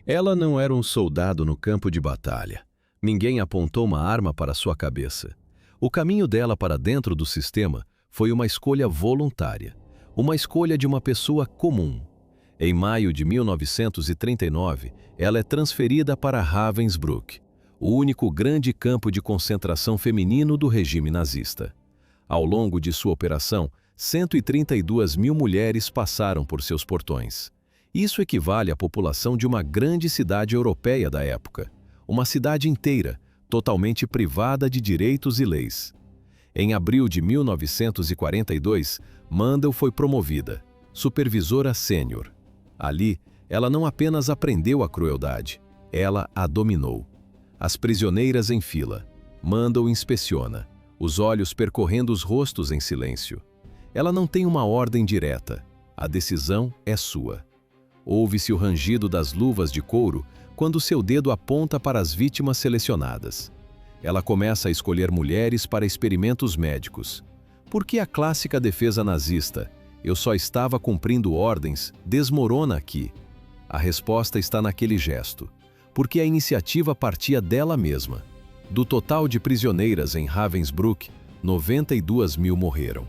Ela não era um soldado no campo de batalha. Ninguém apontou uma arma para sua cabeça. O caminho dela para dentro do sistema foi uma escolha voluntária, uma escolha de uma pessoa comum. Em maio de 1939, ela é transferida para Ravensbrück, o único grande campo de concentração feminino do regime nazista. Ao longo de sua operação, 132 mil mulheres passaram por seus portões. Isso equivale à população de uma grande cidade europeia da época, uma cidade inteira, totalmente privada de direitos e leis. Em abril de 1942, Mandel foi promovida, supervisora sênior. Ali, ela não apenas aprendeu a crueldade, ela a dominou. As prisioneiras em fila. Mandel inspeciona, os olhos percorrendo os rostos em silêncio. Ela não tem uma ordem direta, a decisão é sua. Ouve-se o rangido das luvas de couro quando seu dedo aponta para as vítimas selecionadas. Ela começa a escolher mulheres para experimentos médicos. Por que a clássica defesa nazista, "eu só estava cumprindo ordens", desmorona aqui? A resposta está naquele gesto, porque a iniciativa partia dela mesma. Do total de prisioneiras em Ravensbrück, 92 mil morreram.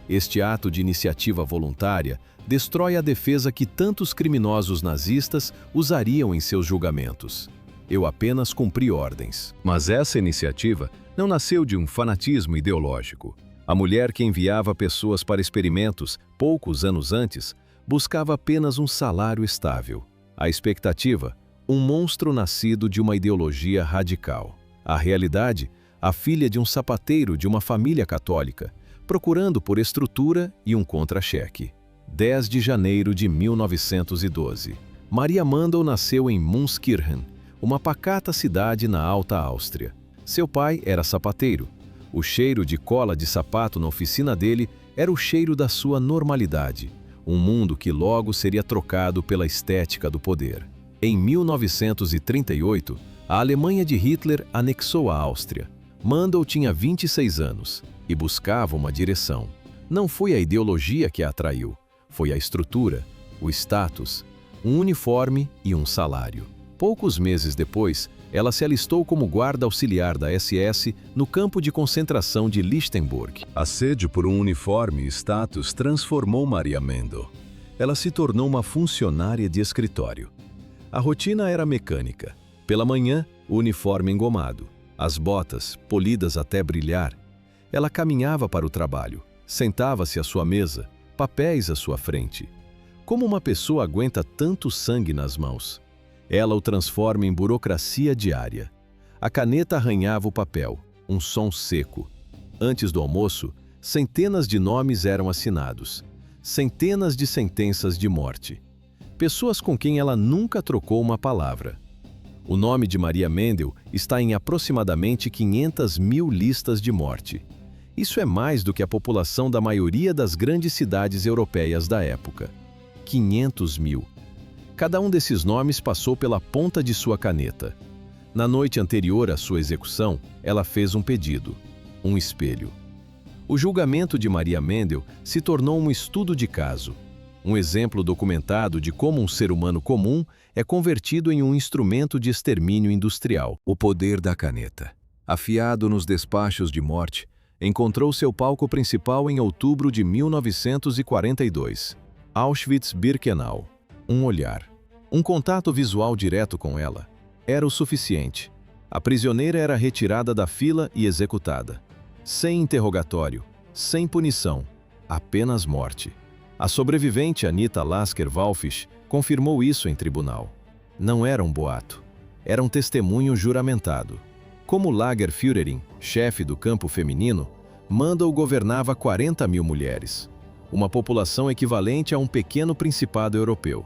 Este ato de iniciativa voluntária destrói a defesa que tantos criminosos nazistas usariam em seus julgamentos. Eu apenas cumpri ordens. Mas essa iniciativa não nasceu de um fanatismo ideológico. A mulher que enviava pessoas para experimentos, poucos anos antes, buscava apenas um salário estável. A expectativa, um monstro nascido de uma ideologia radical. A realidade, a filha de um sapateiro de uma família católica, procurando por estrutura e um contra-cheque. 10 de janeiro de 1912. Maria Mandel nasceu em Münskirchen, uma pacata cidade na Alta Áustria. Seu pai era sapateiro. O cheiro de cola de sapato na oficina dele era o cheiro da sua normalidade, um mundo que logo seria trocado pela estética do poder. Em 1938, a Alemanha de Hitler anexou a Áustria. Mandel tinha 26 anos e buscava uma direção. Não foi a ideologia que a atraiu, foi a estrutura, o status, um uniforme e um salário. Poucos meses depois, ela se alistou como guarda auxiliar da SS no campo de concentração de Lichtenburg. A sede por um uniforme e status transformou Maria Mandel. Ela se tornou uma funcionária de escritório. A rotina era mecânica. Pela manhã, o uniforme engomado, as botas polidas até brilhar. Ela caminhava para o trabalho, sentava-se à sua mesa, papéis à sua frente. Como uma pessoa aguenta tanto sangue nas mãos? Ela o transforma em burocracia diária. A caneta arranhava o papel, um som seco. Antes do almoço, centenas de nomes eram assinados, centenas de sentenças de morte. Pessoas com quem ela nunca trocou uma palavra. O nome de Maria Mandel está em aproximadamente 500 mil listas de morte. Isso é mais do que a população da maioria das grandes cidades europeias da época. 500 mil. Cada um desses nomes passou pela ponta de sua caneta. Na noite anterior à sua execução, ela fez um pedido, um espelho. O julgamento de Maria Mandel se tornou um estudo de caso, um exemplo documentado de como um ser humano comum é convertido em um instrumento de extermínio industrial. O poder da caneta, afiado nos despachos de morte, encontrou seu palco principal em outubro de 1942. Auschwitz-Birkenau. Um olhar, um contato visual direto com ela, era o suficiente. A prisioneira era retirada da fila e executada. Sem interrogatório, sem punição, apenas morte. A sobrevivente Anita Lasker-Wallfisch confirmou isso em tribunal. Não era um boato, era um testemunho juramentado. Como Lagerführerin, chefe do campo feminino, Mandel governava 40 mil mulheres, uma população equivalente a um pequeno principado europeu.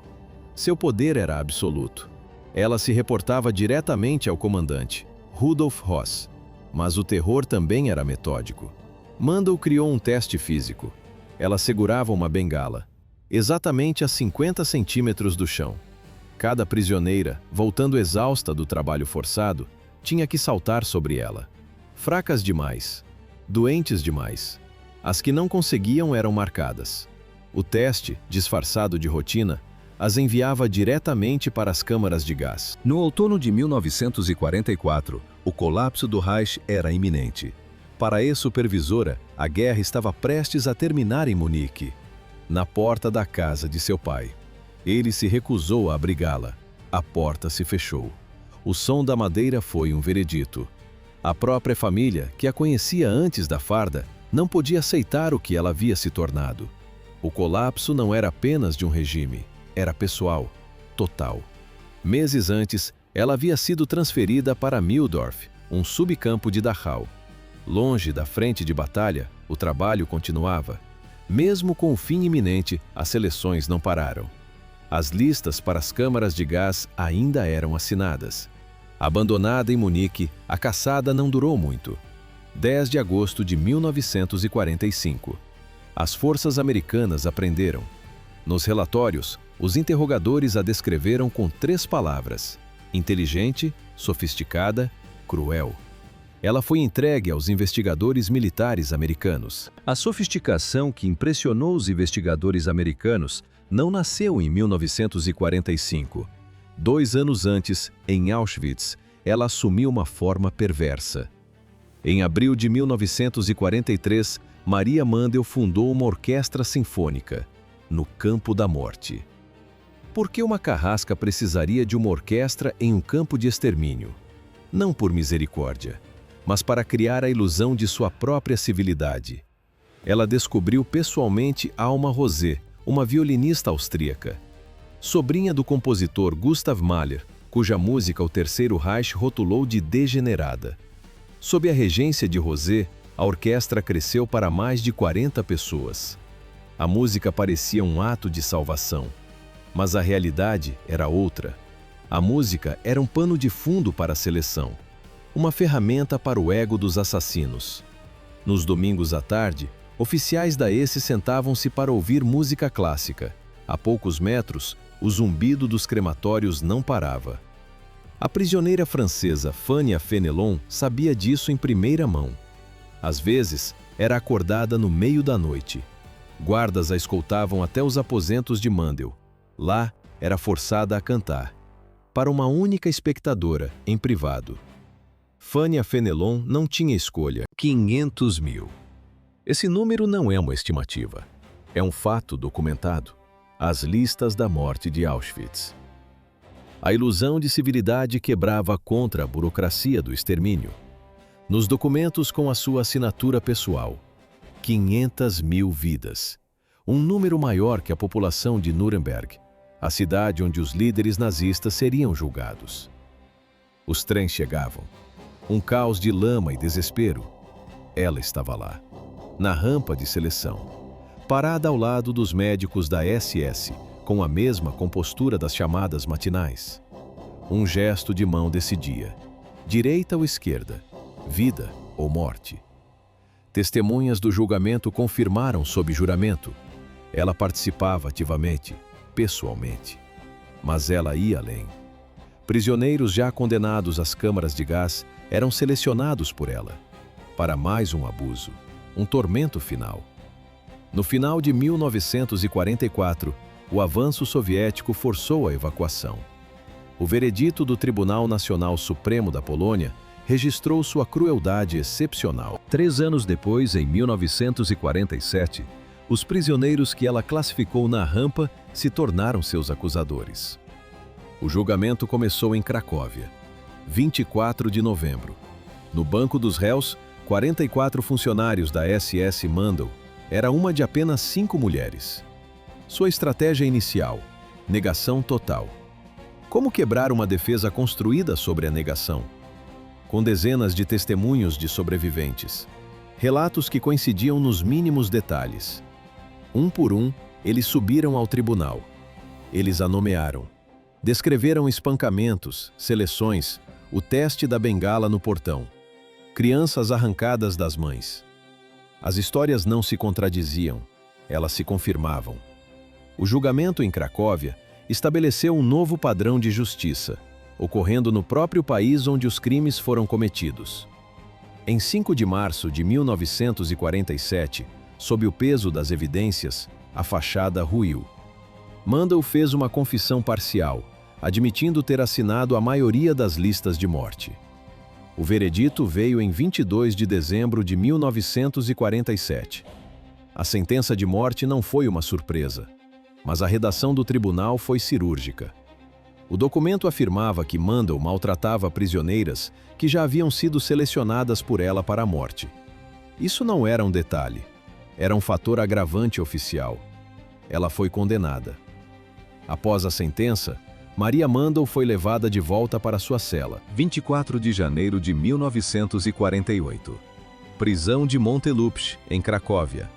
Seu poder era absoluto. Ela se reportava diretamente ao comandante, Rudolf Höss, mas o terror também era metódico. Mandel criou um teste físico. Ela segurava uma bengala, exatamente a 50 centímetros do chão. Cada prisioneira, voltando exausta do trabalho forçado, tinha que saltar sobre ela. Fracas demais, doentes demais. As que não conseguiam eram marcadas. O teste, disfarçado de rotina, as enviava diretamente para as câmaras de gás. No outono de 1944, o colapso do Reich era iminente. Para a ex-supervisora, a guerra estava prestes a terminar em Munique, na porta da casa de seu pai. Ele se recusou a abrigá-la. A porta se fechou. O som da madeira foi um veredito. A própria família, que a conhecia antes da farda, não podia aceitar o que ela havia se tornado. O colapso não era apenas de um regime, era pessoal, total. Meses antes, ela havia sido transferida para Mühldorf, um subcampo de Dachau. Longe da frente de batalha, o trabalho continuava. Mesmo com o fim iminente, as seleções não pararam. As listas para as câmaras de gás ainda eram assinadas. Abandonada em Munique, a caçada não durou muito. 10 de agosto de 1945. As forças americanas a prenderam. Nos relatórios, os interrogadores a descreveram com 3 palavras: inteligente, sofisticada, cruel. Ela foi entregue aos investigadores militares americanos. A sofisticação que impressionou os investigadores americanos não nasceu em 1945. 2 anos antes, em Auschwitz, ela assumiu uma forma perversa. Em abril de 1943, Maria Mandel fundou uma orquestra sinfônica, no Campo da Morte. Por que uma carrasca precisaria de uma orquestra em um campo de extermínio? Não por misericórdia, mas para criar a ilusão de sua própria civilidade. Ela descobriu pessoalmente Alma Rosé, uma violinista austríaca, sobrinha do compositor Gustav Mahler, cuja música o Terceiro Reich rotulou de degenerada. Sob a regência de Rosé, a orquestra cresceu para mais de 40 pessoas. A música parecia um ato de salvação, mas a realidade era outra. A música era um pano de fundo para a seleção, uma ferramenta para o ego dos assassinos. Nos domingos à tarde, oficiais da ESE sentavam-se para ouvir música clássica. A poucos metros, o zumbido dos crematórios não parava. A prisioneira francesa Fania Fenelon sabia disso em primeira mão. Às vezes, era acordada no meio da noite. Guardas a escoltavam até os aposentos de Mandel. Lá, era forçada a cantar. Para uma única espectadora, em privado. Fania Fenelon não tinha escolha. 500 mil. Esse número não é uma estimativa. É um fato documentado. As listas da morte de Auschwitz. A ilusão de civilidade quebrava contra a burocracia do extermínio. Nos documentos com a sua assinatura pessoal, 500 mil vidas. Um número maior que a população de Nuremberg, a cidade onde os líderes nazistas seriam julgados. Os trens chegavam. Um caos de lama e desespero. Ela estava lá, na rampa de seleção, parada ao lado dos médicos da SS, com a mesma compostura das chamadas matinais. Um gesto de mão decidia, direita ou esquerda, vida ou morte. Testemunhas do julgamento confirmaram sob juramento. Ela participava ativamente, pessoalmente. Mas ela ia além. Prisioneiros já condenados às câmaras de gás eram selecionados por ela, para mais um abuso, um tormento final. No final de 1944, o avanço soviético forçou a evacuação. O veredito do Tribunal Nacional Supremo da Polônia registrou sua crueldade excepcional. 3 anos depois, em 1947, os prisioneiros que ela classificou na rampa se tornaram seus acusadores. O julgamento começou em Cracóvia, 24 de novembro. No banco dos réus, 44 funcionários da SS Mandel. Era uma de apenas 5 mulheres. Sua estratégia inicial: negação total. Como quebrar uma defesa construída sobre a negação? Com dezenas de testemunhos de sobreviventes. Relatos que coincidiam nos mínimos detalhes. Um por um, eles subiram ao tribunal. Eles a nomearam. Descreveram espancamentos, seleções, o teste da bengala no portão. Crianças arrancadas das mães. As histórias não se contradiziam, elas se confirmavam. O julgamento em Cracóvia estabeleceu um novo padrão de justiça, ocorrendo no próprio país onde os crimes foram cometidos. Em 5 de março de 1947, sob o peso das evidências, a fachada ruiu. Mundell fez uma confissão parcial, admitindo ter assinado a maioria das listas de morte. O veredito veio em 22 de dezembro de 1947. A sentença de morte não foi uma surpresa, mas a redação do tribunal foi cirúrgica. O documento afirmava que Mundell maltratava prisioneiras que já haviam sido selecionadas por ela para a morte. Isso não era um detalhe, era um fator agravante oficial. Ela foi condenada. Após a sentença, Maria Mundell foi levada de volta para sua cela. 24 de janeiro de 1948. Prisão de Montelupsch, em Cracóvia.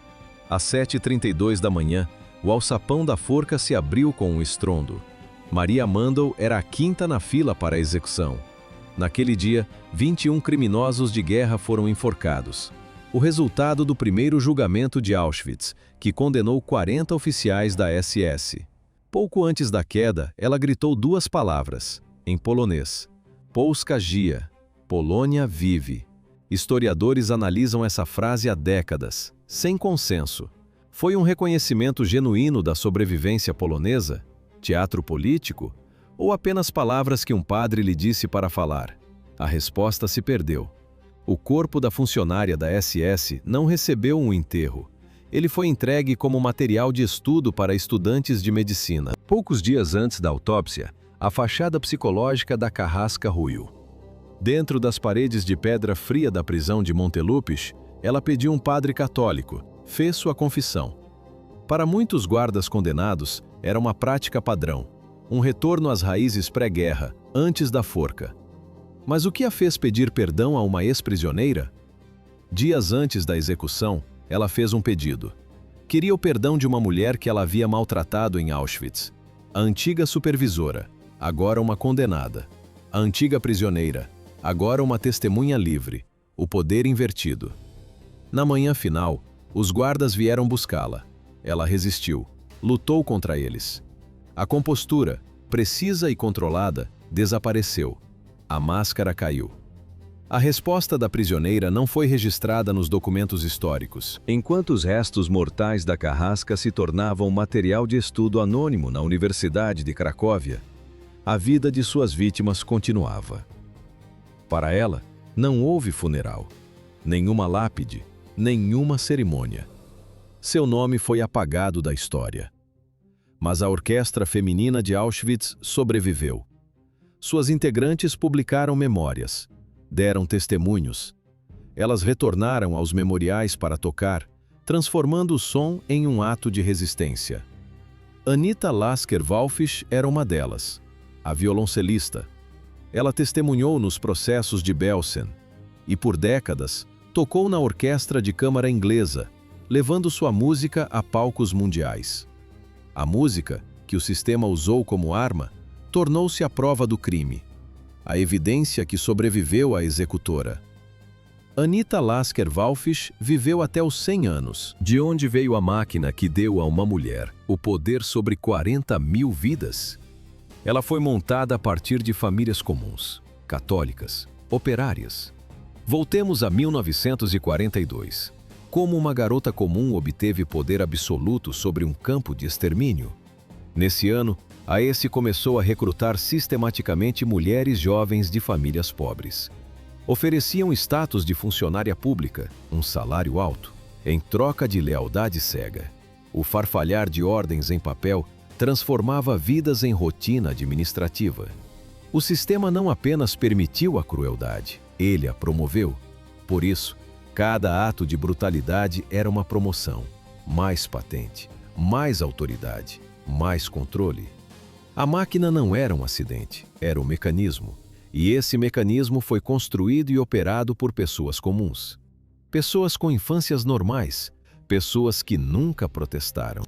Às 7h32 da manhã, o alçapão da forca se abriu com um estrondo. Maria Mundell era a quinta na fila para a execução. Naquele dia, 21 criminosos de guerra foram enforcados. O resultado do primeiro julgamento de Auschwitz, que condenou 40 oficiais da SS. Pouco antes da queda, ela gritou duas palavras, em polonês. Polska żyje, Polônia vive. Historiadores analisam essa frase há décadas, sem consenso. Foi um reconhecimento genuíno da sobrevivência polonesa? Teatro político? Ou apenas palavras que um padre lhe disse para falar? A resposta se perdeu. O corpo da funcionária da SS não recebeu um enterro. Ele foi entregue como material de estudo para estudantes de medicina. Poucos dias antes da autópsia, a fachada psicológica da carrasca ruiu. Dentro das paredes de pedra fria da prisão de Montelupsch, ela pediu um padre católico, fez sua confissão. Para muitos guardas condenados, era uma prática padrão, um retorno às raízes pré-guerra, antes da forca. Mas o que a fez pedir perdão a uma ex-prisioneira? Dias antes da execução, ela fez um pedido. Queria o perdão de uma mulher que ela havia maltratado em Auschwitz. A antiga supervisora, agora uma condenada. A antiga prisioneira, agora uma testemunha livre. O poder invertido. Na manhã final, os guardas vieram buscá-la. Ela resistiu, lutou contra eles. A compostura, precisa e controlada, desapareceu. A máscara caiu. A resposta da prisioneira não foi registrada nos documentos históricos. Enquanto os restos mortais da carrasca se tornavam material de estudo anônimo na Universidade de Cracóvia, a vida de suas vítimas continuava. Para ela, não houve funeral, nenhuma lápide, nenhuma cerimônia. Seu nome foi apagado da história. Mas a Orquestra Feminina de Auschwitz sobreviveu. Suas integrantes publicaram memórias, deram testemunhos. Elas retornaram aos memoriais para tocar, transformando o som em um ato de resistência. Anita Lasker-Wallfisch era uma delas, a violoncelista. Ela testemunhou nos processos de Belsen e, por décadas, tocou na orquestra de câmara inglesa, levando sua música a palcos mundiais. A música, que o sistema usou como arma, tornou-se a prova do crime, a evidência que sobreviveu à executora. Anita Lasker-Wallfisch viveu até os 100 anos. De onde veio a máquina que deu a uma mulher o poder sobre 40.000 vidas? Ela foi montada a partir de famílias comuns, católicas, operárias. Voltemos a 1942. Como uma garota comum obteve poder absoluto sobre um campo de extermínio? Nesse ano, a ESE começou a recrutar sistematicamente mulheres jovens de famílias pobres. Ofereciam status de funcionária pública, um salário alto, em troca de lealdade cega. O farfalhar de ordens em papel transformava vidas em rotina administrativa. O sistema não apenas permitiu a crueldade, ele a promoveu. Por isso, cada ato de brutalidade era uma promoção, mais patente, mais autoridade, mais controle. A máquina não era um acidente, era um mecanismo. E esse mecanismo foi construído e operado por pessoas comuns. Pessoas com infâncias normais, pessoas que nunca protestaram.